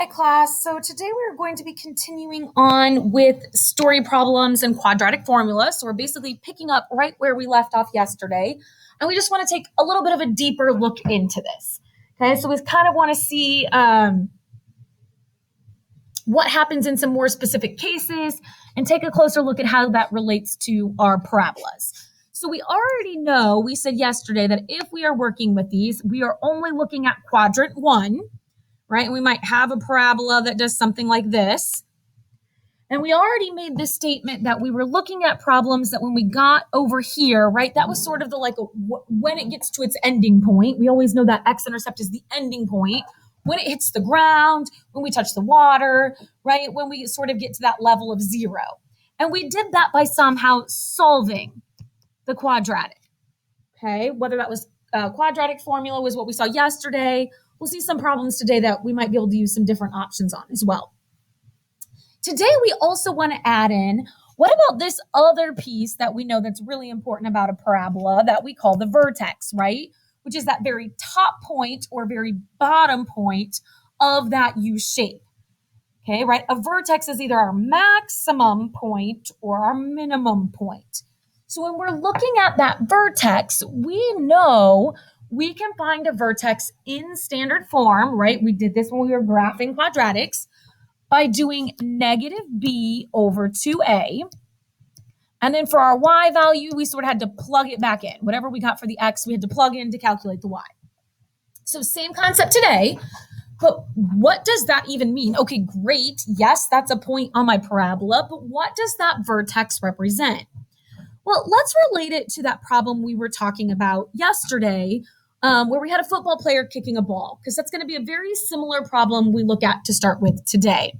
Hi class, so today we're going to be continuing on with story problems and quadratic formulas. So we're basically picking up right where we left off yesterday. And we just want to take a little bit of a deeper look into this. Okay, so we kind of want to see what happens in some more specific cases and take a closer look at how that relates to our parabolas. So we already know, we said yesterday that if we are working with these, we are only looking at quadrant one, right? And we might have a parabola that does something like this. And we already made this statement that we were looking at problems that when we got over here, right, that was sort of the when it gets to its ending point. We always know that x-intercept is the ending point. When it hits the ground, when we touch the water, right, when we sort of get to that level of zero. And we did that by somehow solving the quadratic, okay? Whether that was quadratic formula was what we saw yesterday. We'll see some problems today that we might be able to use some different options on as well. Today, we also want to add in, what about this other piece that we know that's really important about a parabola that we call the vertex, right? Which is that very top point or very bottom point of that U shape. Okay, right? A vertex is either our maximum point or our minimum point. So when we're looking at that vertex, we know we can find a vertex in standard form, right? We did this when we were graphing quadratics by doing negative b over 2a. And then for our y value, we sort of had to plug it back in. Whatever we got for the x, we had to plug in to calculate the y. So same concept today, but what does that even mean? Okay, great. Yes, that's a point on my parabola, but what does that vertex represent? Well, let's relate it to that problem we were talking about yesterday, where we had a football player kicking a ball, because that's going to be a very similar problem we look at to start with today.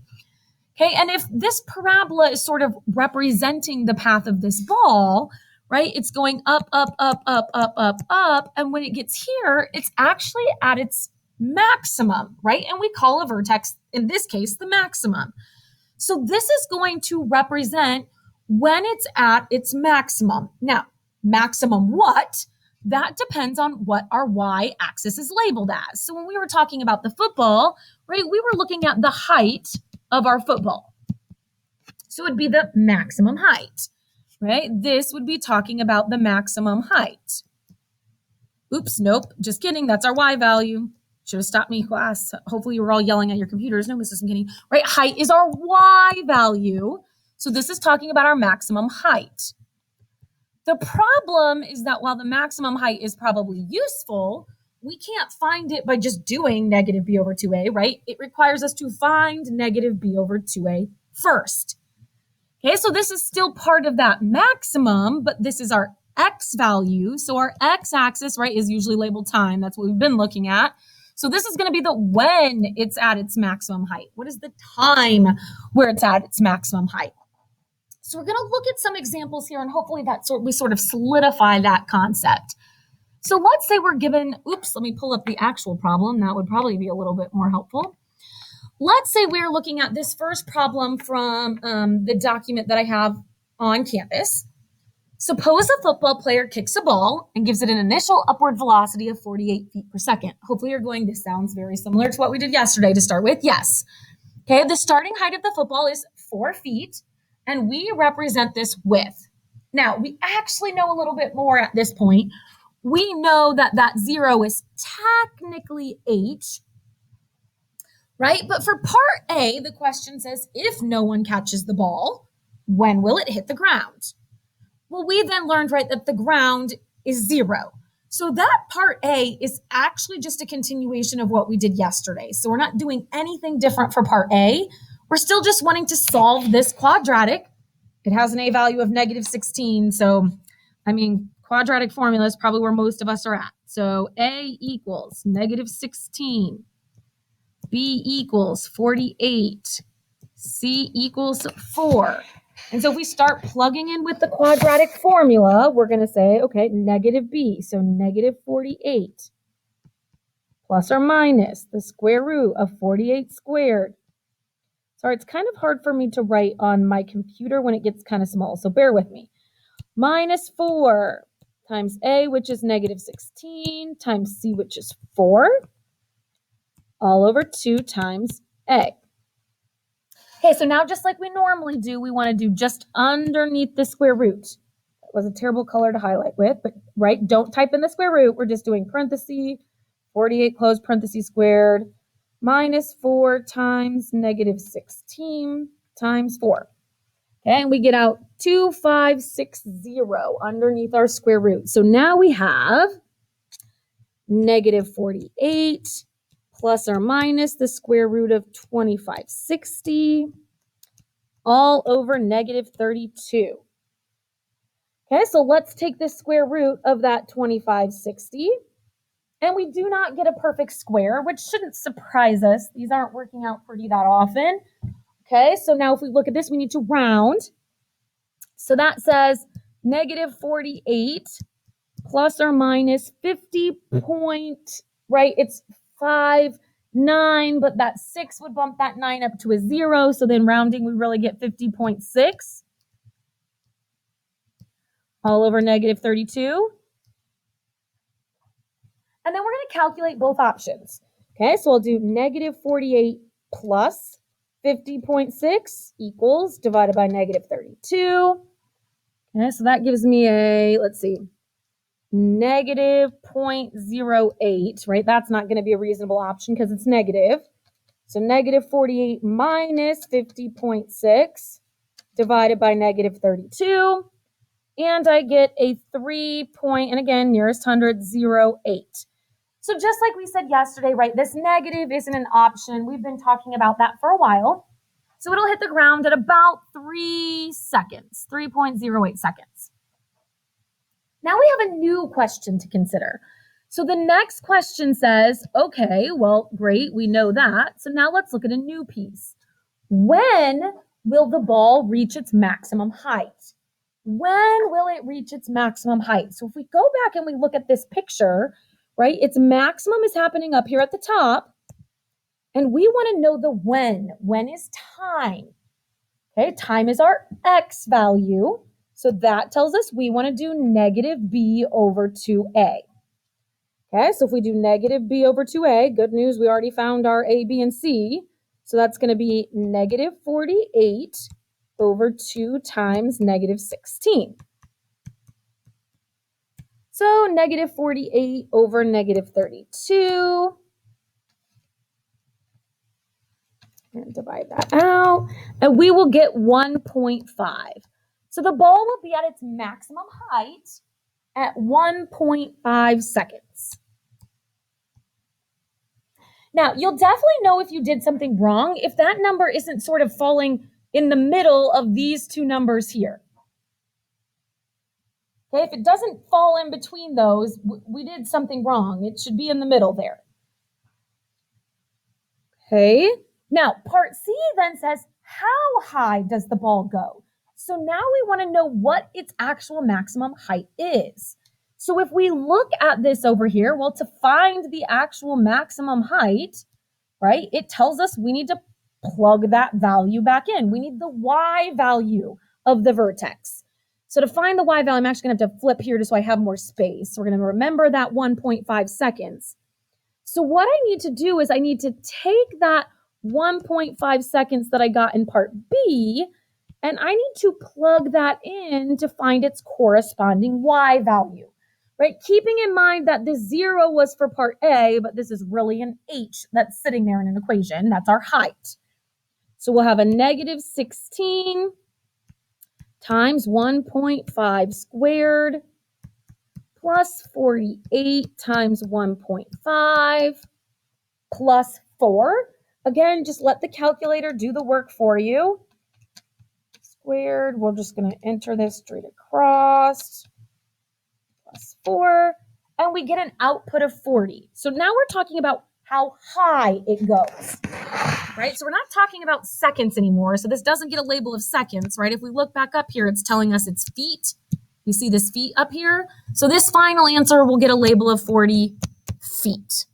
Okay, and if this parabola is sort of representing the path of this ball, right, it's going up, up, up, up, up, up, up, and when it gets here, it's actually at its maximum, right? And we call a vertex, in this case, the maximum. So this is going to represent when it's at its maximum. Now, maximum what? That depends on what our y-axis is labeled as. So when we were talking about the football, right, we were looking at the height of our football. So it would be the maximum height, right? This would be talking about the maximum height. Oops, nope, just kidding. That's our y value. Should have stopped me, class. Hopefully you were all yelling at your computers. No, Mrs. McKinney, right? Height is our y value. So this is talking about our maximum height. The problem is that while the maximum height is probably useful, we can't find it by just doing negative b over 2a, right? It requires us to find negative b over 2a first. Okay, so this is still part of that maximum, but this is our x value. So our x-axis, right, is usually labeled time. That's what we've been looking at. So this is going to be the when it's at its maximum height. What is the time where it's at its maximum height? So we're going to look at some examples here, and hopefully we sort of solidify that concept. So let's say we're given, oops, let me pull up the actual problem. That would probably be a little bit more helpful. Let's say we're looking at this first problem from the document that I have on campus. Suppose a football player kicks a ball and gives it an initial upward velocity of 48 feet per second. Hopefully you're going, this sounds very similar to what we did yesterday to start with. Yes. Okay, the starting height of the football is 4 feet, and we represent this width. Now, we actually know a little bit more at this point. We know that that 0 is technically h, right? But for part A, the question says, if no one catches the ball, when will it hit the ground? Well, we then learned, right, that the ground is 0. So that part A is actually just a continuation of what we did yesterday. So we're not doing anything different for part A. We're still just wanting to solve this quadratic. It has an A value of negative 16. So, I mean, quadratic formula is probably where most of us are at. So A equals negative 16. B equals 48. C equals 4. And so if we start plugging in with the quadratic formula, we're going to say, okay, negative b, so negative 48 plus or minus the square root of 48 squared. Sorry, it's kind of hard for me to write on my computer when it gets kind of small, so bear with me. Minus 4 times a, which is negative 16, times c, which is 4, all over 2 times A. Okay, so now just like we normally do, we want to do just underneath the square root. That was a terrible color to highlight with, but right, don't type in the square root. We're just doing parenthesis, 48 close parenthesis squared, minus 4 times negative 16 times 4. Okay, and we get out 2560 underneath our square root. So now we have negative 48 plus or minus the square root of 2560 all over negative 32. Okay, so let's take the square root of that 2560. And we do not get a perfect square, which shouldn't surprise us. These aren't working out pretty that often. Okay, so now if we look at this, we need to round. So that says negative 48 plus or minus 50 point, right? It's 5, 9, but that 6 would bump that 9 up to a 0. So then rounding, we really get 50.6 all over negative 32. And then we're going to calculate both options. Okay, so I'll do negative 48 plus 50.6 equals divided by negative 32. Okay, so that gives me a, let's see, negative 0.08, right? That's not going to be a reasonable option because it's negative. So negative 48 minus 50.6 divided by negative 32. And I get a 3 point, and again, nearest hundred, 0.8. So just like we said yesterday, right, this negative isn't an option. We've been talking about that for a while. So it'll hit the ground at about 3 seconds, 3.08 seconds. Now we have a new question to consider. So the next question says, okay, well, great, we know that. So now let's look at a new piece. When will the ball reach its maximum height? When will it reach its maximum height? So if we go back and we look at this picture, right, its maximum is happening up here at the top, and we want to know the when. When is time? Okay, time is our x value, so that tells us we want to do negative b over 2a. Okay, so if we do negative b over 2a, good news, we already found our a, b, and c, so that's going to be negative 48 over 2 times negative 16. So negative 48 over negative 32. And divide that out. And we will get 1.5. So the ball will be at its maximum height at 1.5 seconds. Now, you'll definitely know if you did something wrong if that number isn't sort of falling in the middle of these two numbers here. Okay, if it doesn't fall in between those, we did something wrong. It should be in the middle there. Okay, now part C then says, how high does the ball go? So now we want to know what its actual maximum height is. So if we look at this over here, well, to find the actual maximum height, right, it tells us we need to plug that value back in. We need the y value of the vertex. So to find the y value, I'm actually going to have to flip here just so I have more space. We're going to remember that 1.5 seconds. So what I need to do is I need to take that 1.5 seconds that I got in part B, and I need to plug that in to find its corresponding y value, right? Keeping in mind that the 0 was for part A, but this is really an h that's sitting there in an equation. That's our height. So we'll have a negative 16 times 1.5 squared plus 48 times 1.5 plus 4. Again, just let the calculator do the work for you. Squared, we're just going to enter this straight across, plus 4, and we get an output of 40. So now we're talking about how high it goes, right? So we're not talking about seconds anymore, so this doesn't get a label of seconds, right? If we look back up here, it's telling us it's feet. You see this feet up here? So this final answer will get a label of 40 feet.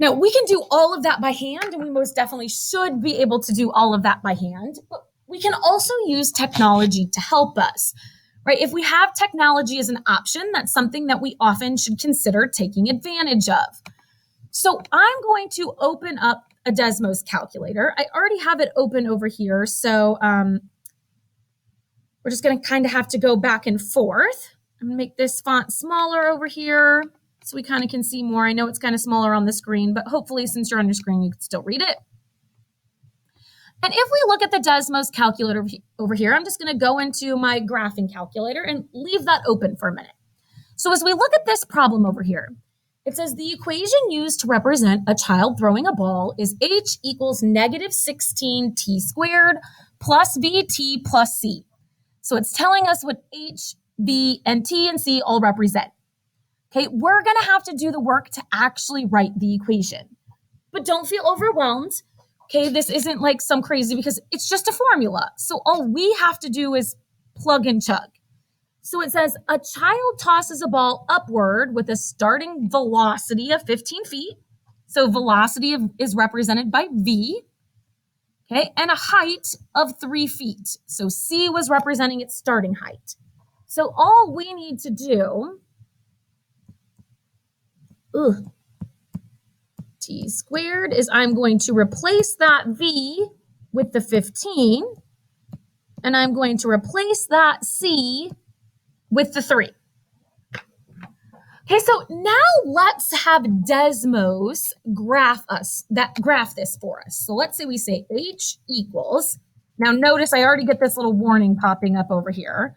Now, we can do all of that by hand, and we most definitely should be able to do all of that by hand, but we can also use technology to help us, right? If we have technology as an option, that's something that we often should consider taking advantage of. So I'm going to open up a Desmos calculator. I already have it open over here, so we're just going to kind of have to go back and forth. I'm going to make this font smaller over here so we kind of can see more. I know it's kind of smaller on the screen, but hopefully since you're on your screen, you can still read it. And if we look at the Desmos calculator over here, I'm just going to go into my graphing calculator and leave that open for a minute. So as we look at this problem over here, it says the equation used to represent a child throwing a ball is h equals negative 16t squared plus vt plus c. So it's telling us what h, v, and t and c all represent. Okay, we're going to have to do the work to actually write the equation. But don't feel overwhelmed. Okay, this isn't like some crazy because it's just a formula. So all we have to do is plug and chug. So it says a child tosses a ball upward with a starting velocity of 15 feet. So velocity is represented by v. Okay, and a height of 3 feet. So c was representing its starting height. So all we need to do, t squared, is I'm going to replace that v with the 15, and I'm going to replace that c with the 3. Okay, so now let's have Desmos graph this for us. So let's say we say h equals, now notice I already get this little warning popping up over here.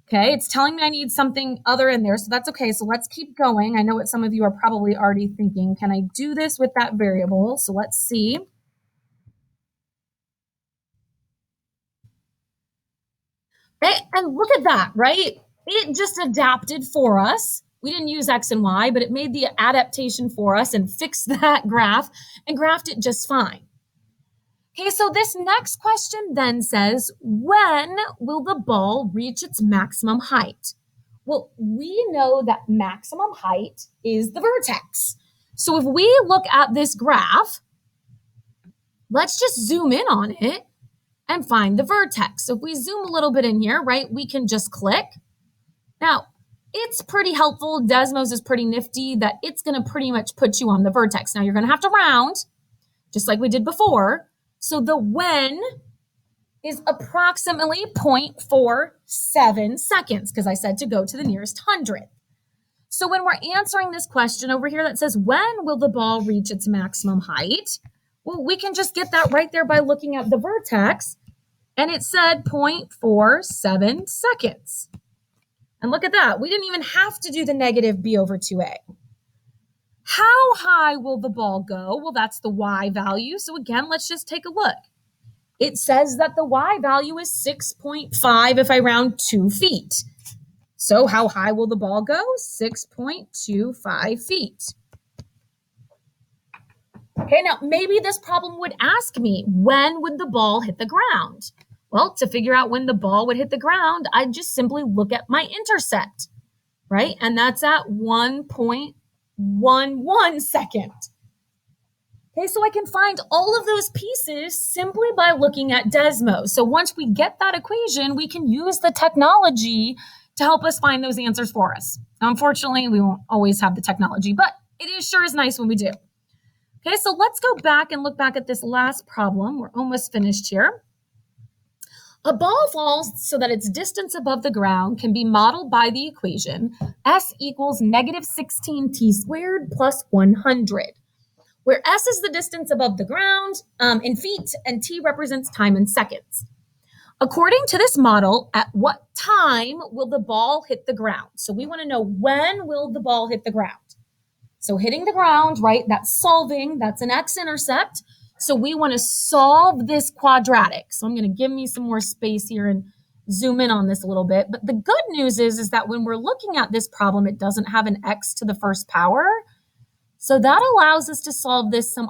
Okay, it's telling me I need something other in there, so that's okay. So let's keep going. I know what some of you are probably already thinking. Can I do this with that variable? So let's see. Okay, and look at that, right? It just adapted for us. We didn't use X and Y, but it made the adaptation for us and fixed that graph and graphed it just fine. Okay, so this next question then says, when will the ball reach its maximum height? Well, we know that maximum height is the vertex. So if we look at this graph, let's just zoom in on it and find the vertex. So if we zoom a little bit in here, right, we can just click. Now, it's pretty helpful. Desmos is pretty nifty that it's going to pretty much put you on the vertex. Now, you're going to have to round, just like we did before. So the when is approximately 0.47 seconds, because I said to go to the nearest hundredth. So when we're answering this question over here that says, when will the ball reach its maximum height? Well, we can just get that right there by looking at the vertex, and it said 0.47 seconds. And look at that. We didn't even have to do the negative b over 2a. How high will the ball go? Well, that's the y value. So again, let's just take a look. It says that the y value is 6.5 if I round 2 feet. So how high will the ball go? 6.25 feet. Okay, now maybe this problem would ask me, when would the ball hit the ground? Well, to figure out when the ball would hit the ground, I'd just simply look at my intercept, right? And that's at 1.11 second. Okay, so I can find all of those pieces simply by looking at Desmos. So once we get that equation, we can use the technology to help us find those answers for us. Now, unfortunately, we won't always have the technology, but it sure is nice when we do. Okay, so let's go back and look back at this last problem. We're almost finished here. A ball falls so that its distance above the ground can be modeled by the equation S equals negative 16t squared plus 100, where S is the distance above the ground in feet and t represents time in seconds. According to this model, at what time will the ball hit the ground? So we want to know, when will the ball hit the ground? So hitting the ground, right, that's solving, that's an x-intercept. So we want to solve this quadratic. So I'm going to give me some more space here and zoom in on this a little bit. But the good news is that when we're looking at this problem, it doesn't have an x to the first power. So that allows us to solve this some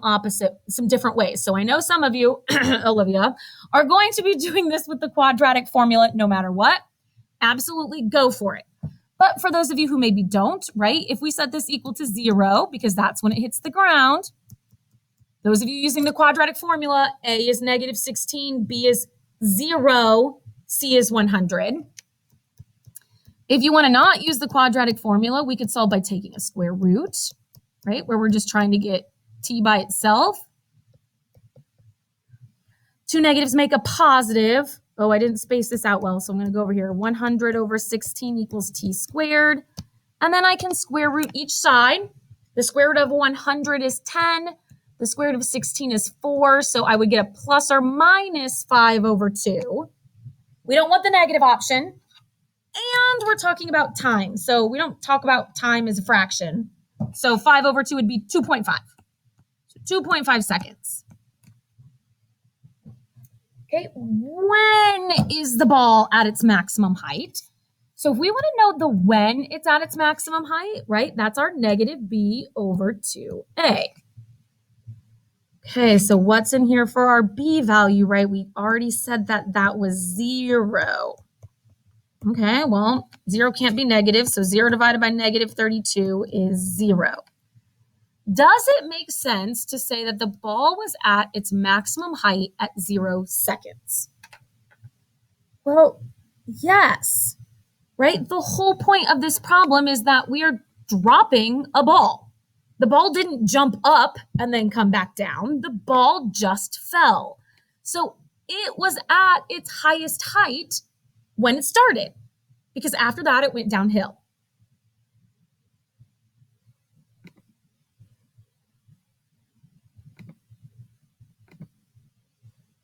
different ways. So I know some of you, Olivia, are going to be doing this with the quadratic formula no matter what. Absolutely go for it. But for those of you who maybe don't, right, if we set this equal to 0, because that's when it hits the ground, those of you using the quadratic formula, A is negative 16, B is 0, C is 100. If you want to not use the quadratic formula, we could solve by taking a square root, right, where we're just trying to get t by itself. Two negatives make a positive. Oh, I didn't space this out well, so I'm going to go over here. 100 over 16 equals t squared. And then I can square root each side. The square root of 100 is 10. The square root of 16 is 4. So I would get a plus or minus 5 over 2. We don't want the negative option. And we're talking about time. So we don't talk about time as a fraction. So 5 over 2 would be 2.5. So 2.5 seconds. Okay, when is the ball at its maximum height? So if we want to know the when it's at its maximum height, right, that's our negative b over 2a. Okay, so what's in here for our b value, right? We already said that that was 0. Okay, well, 0 can't be negative, so 0 divided by negative 32 is 0. Does it make sense to say that the ball was at its maximum height at 0 seconds? Well, yes, right? The whole point of this problem is that we are dropping a ball. The ball didn't jump up and then come back down. The ball just fell. So it was at its highest height when it started, because after that it went downhill.